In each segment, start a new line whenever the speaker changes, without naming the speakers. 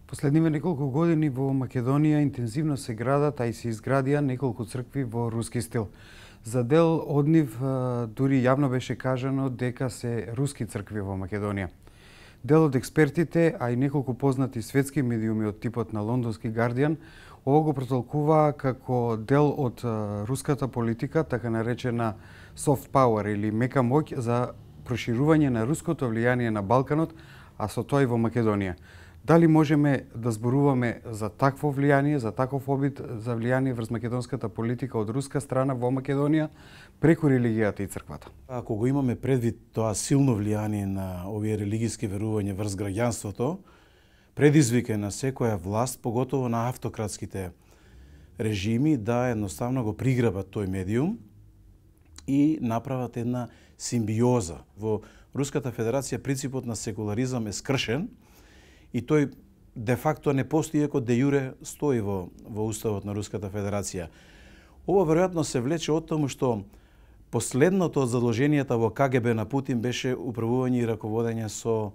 Последниве неколку години во Македонија интензивно се градат, а и се изградија неколку цркви во руски стил. За дел од нив дури јавно беше кажано дека се руски цркви во Македонија. Дел од експертите, а и неколку познати светски медиуми од типот на лондонски Guardian, ово го протолкуваа како дел од руската политика, така наречена soft power или мека моќ за проширување на руското влијание на Балканот, а со тоа и во Македонија. Дали можеме да зборуваме за такво влијание, за таков обид за влијание врз македонската политика од руска страна во Македонија преку религијата и црквата?
Ако го имаме предвид тоа силно влијание на овие религиски верувања врз граѓанството, предизвика на секоја власт, поготово на автократските режими, да едноставно го приграбат тој медиум и направат една симбиоза. Во Руската Федерација принципот на секуларизам е скршен и тој де факто не постои, иако де јуре стои во уставот на Руската Федерација. Ова веројатно се влече од тому што последното од задолженијата во КГБ на Путин беше управување и раководење со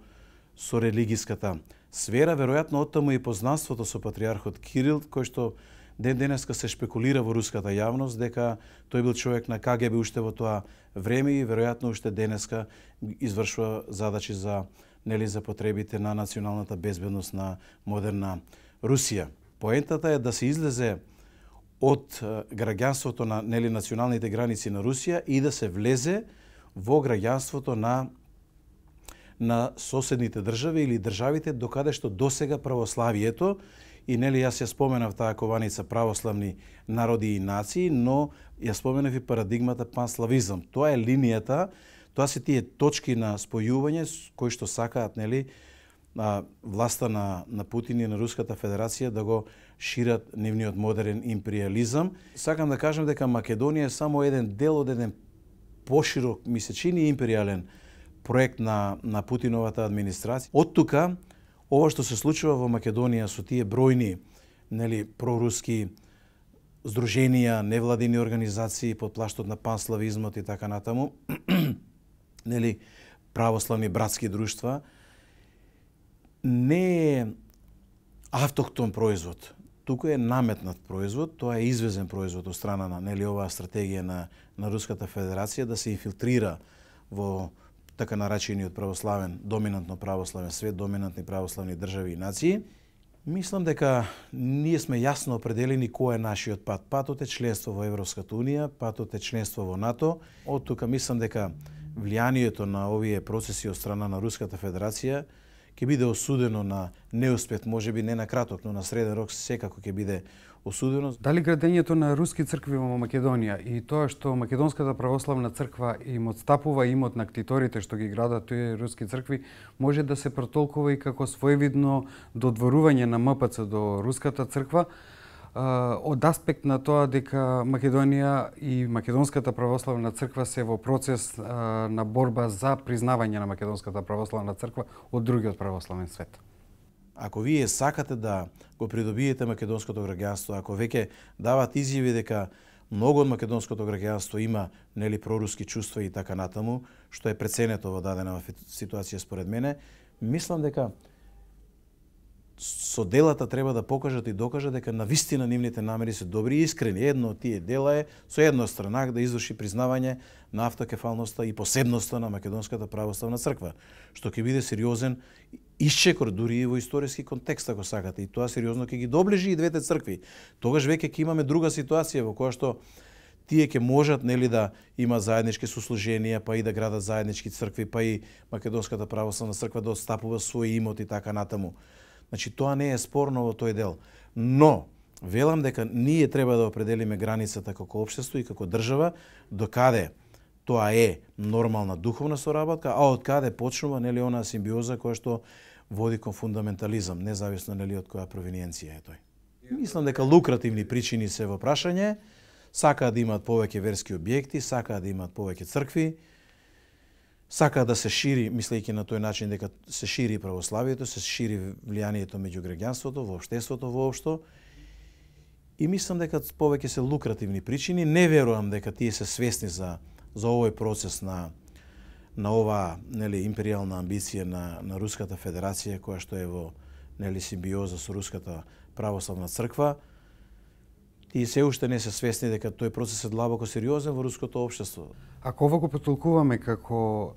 религиската сфера, веројатно од тому и познанството со патриархот Кирил, кој што ден денеска се шпекулира во руската јавност дека тој бил човек на КГБ уште во тоа време и веројатно уште денеска извршува задачи за потребите на националната безбедност на модерна Русија. Поентата е да се излезе од граѓанството на националните граници на Русија и да се влезе во граѓанството на соседните држави или државите докаде што досега православието и јас ја споменав таа кованица православни народи и нации, но ја споменав и парадигмата панславизам. Тоа е линијата, тоа се тие точки на спојување кои што сакаат власта на Путин и на Руската Федерација да го шират нивниот модерен империализам. Сакам да кажам дека Македонија е само еден дел од еден поширок, ми се чини, империален проект на Путиновата администрација. Од тука, ова што се случува во Македонија со тие бројни проруски здруженија, невладини организации под плаштот на панславизмот и така натаму, православни братски друштва, не е автохтон производ. Туку е наметнат производ, тоа е извезен производ од страна на оваа стратегија на Руската Федерација да се инфилтрира во така наречениот православен, доминантно православен свет, доминантни православни држави и нации. Мислам дека ние сме јасно определени кој е нашиот пат. Патот е членство во Европската Унија, патот е членство во НАТО. Од тука мислам дека влијанието на овие процеси од страна на Руската Федерација ќе биде осудено на неуспех, можеби не на краток, но на среден рок секако ќе биде осудено.
Дали градењето на руски цркви во Македонија и тоа што Македонската православна црква им отстапува имот на ктиторите што ги градат тие руски цркви, може да се протолкува и како своевидно додворување на МПЦ до руската црква, од аспект на тоа дека Македонија и Македонската православна црква се во процес на борба за признавање на Македонската православна црква од другиот православен свет?
Ако вие сакате да го придобиете македонското граѓанство, ако веќе дават изјави дека многу од македонското граѓанство има проруски чувства и така натаму, што е преценето во дадена ситуација според мене, мислам дека со делата треба да покажат и докажат дека навистина нивните намери се добри и искрени. Едно од тие дела е со една страна да изврши признавање на автокефалноста и посебноста на Македонската православна црква, што ќе биде сериозен исчекор дури и во историски контекст, ако сакате, и тоа сериозно ќе ги доближи и двете цркви. Тогаш веќе ќе имаме друга ситуација во која што тие ќе можат да имаат заеднички сослуженија, па и да градат заеднички цркви, па и Македонската православна црква да отстапува свој имот и така натаму. Значи, тоа не е спорно во тој дел. Но, велам дека ние треба да определиме границата како општество и како држава, докаде тоа е нормална духовна соработка, а од каде почнува онаа симбиоза која што води кон фундаментализам, независно од која провиниенција е тој. Мислам дека лукративни причини се во прашање, сакаат да имаат повеќе верски објекти, сакаат да имаат повеќе цркви, сакаат да се шири, мислејќи на тој начин дека се шири православието, се шири влијанието меѓу граѓанството, во општеството воопшто. И мислам дека повеќе се лукративни причини. Не верувам дека тие се свесни за овој процес на оваа империјална амбиција на Руската Федерација, која што е во нели симбиоза со Руската православна црква, и се уште не се свесни дека тој процес е длабоко сериозен во руското општество.
Ако ово го потолкуваме како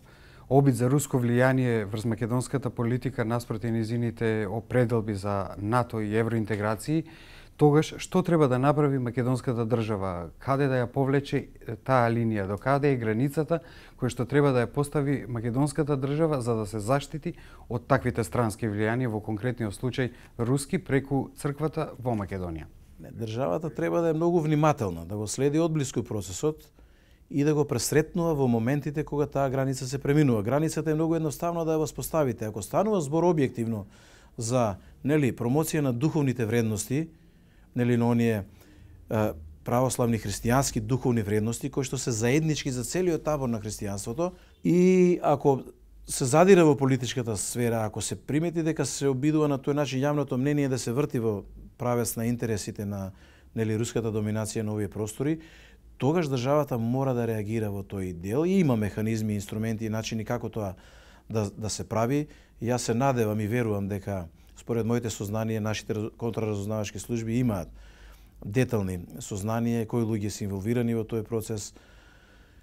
обид за руско влијание врз македонската политика наспроти низините определби за НАТО и евроинтеграции, тогаш што треба да направи македонската држава? Каде да ја повлече таа линија? До каде е границата која што треба да ја постави македонската држава за да се заштити од таквите странски влијанија, во конкретниот случај руски, преку црквата во Македонија?
Државата треба да е многу внимателна, да го следи одблиску процесот и да го пресретнува во моментите кога таа граница се преминува. Границата е многу едноставно да ја воспоставите. Ако станува збор објективно за промоција на духовните вредности, на оние православни христијански духовни вредности кои што се заеднички за целиот табор на христијанството, и ако се задира во политичката сфера, ако се примети дека се обидува на тој начин јавното мнение да се врти во правец на интересите на руската доминација на овие простори, тогаш државата мора да реагира во тој дел и има механизми, инструменти и начини како тоа да се прави. Јас се надевам и верувам дека според моите сознанија нашите контраразузнавачки служби имаат детални сознанија кои луѓе се инволвирани во тој процес,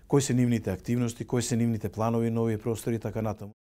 кои се нивните активности, кои се нивните планови на овие простори и така натаму.